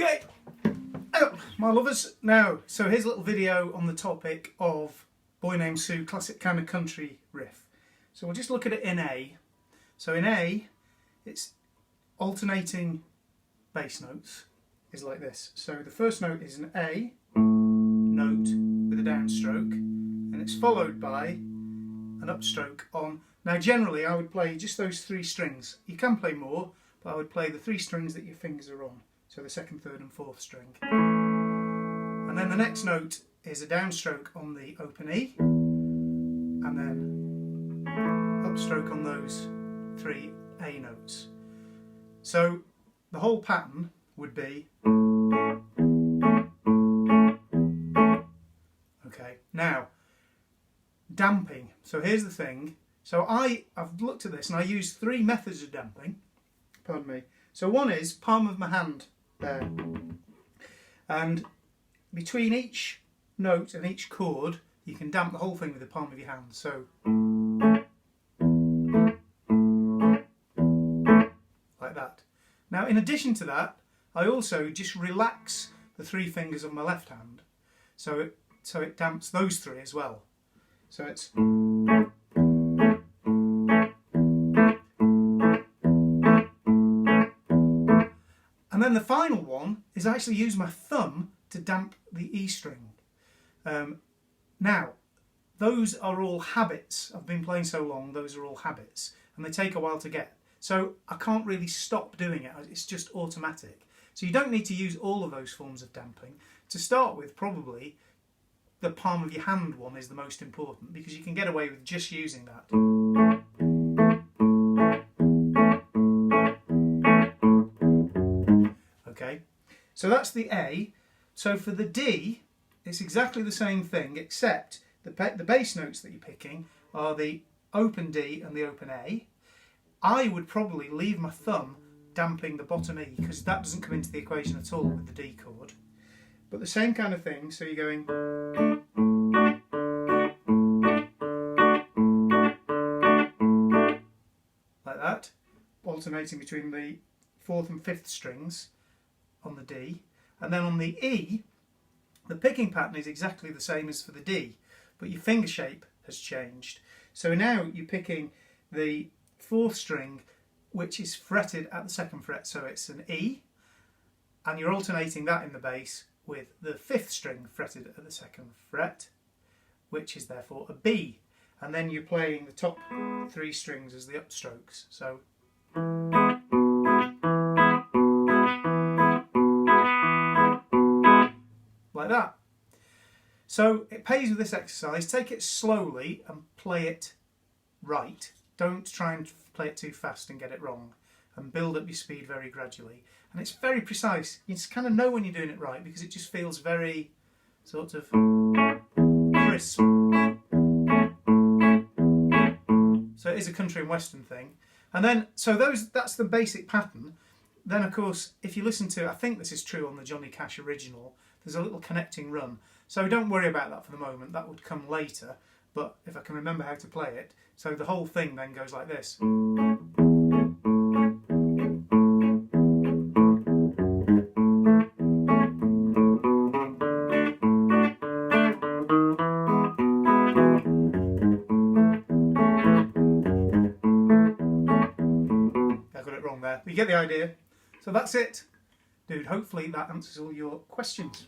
Okay, my lovers, now, so here's a little video on the topic of Boy Named Sue, classic kind of country riff. So we'll just look at it in A. So in A, it's alternating bass notes, is like this. So the first note is an A note with a downstroke, and it's followed by an upstroke on. Now generally I would play just those three strings. You can play more, but I would play the three strings that your fingers are on. So the second, third and fourth string. And then the next note is a downstroke on the open E, and then upstroke on those three A notes. So the whole pattern would be, okay, now damping. So here's the thing. So I've looked at this and I use three methods of damping. Pardon me. So one is palm of my hand there, and between each note and each chord you can damp the whole thing with the palm of your hand. So like that. Now in addition to that, I also just relax the three fingers of my left hand, so it damps those three as well. So it's, and then the final one is I actually use my thumb to damp the E string. Now, those are all habits. I've been playing so long, those are all habits, and they take a while to get. So I can't really stop doing it, it's just automatic. So you don't need to use all of those forms of damping. To start with, probably the palm of your hand one is the most important, because you can get away with just using that. Okay, so that's the A. So for the D, it's exactly the same thing, except the bass notes that you're picking are the open D and the open A. I would probably leave my thumb damping the bottom E, because that doesn't come into the equation at all with the D chord. But the same kind of thing, so you're going like that, alternating between the fourth and fifth strings on the D. And then on the E, the picking pattern is exactly the same as for the D, but your finger shape has changed. So now you're picking the fourth string, which is fretted at the second fret, so it's an E, and you're alternating that in the bass with the fifth string fretted at the second fret, which is therefore a B. And then you're playing the top three strings as the upstrokes. So like that. So it pays with this exercise. Take it slowly and play it right. Don't try and play it too fast and get it wrong, and build up your speed very gradually. And it's very precise. You just kind of know when you're doing it right, because it just feels very sort of crisp. So it is a country and western thing. And then, so that's the basic pattern. Then of course, if you listen to, I think this is true on the Johnny Cash original, there's a little connecting run. So don't worry about that for the moment, that would come later. But if I can remember how to play it, so the whole thing then goes like this. I got it wrong there, but you get the idea. So that's it. Dude, hopefully that answers all your questions.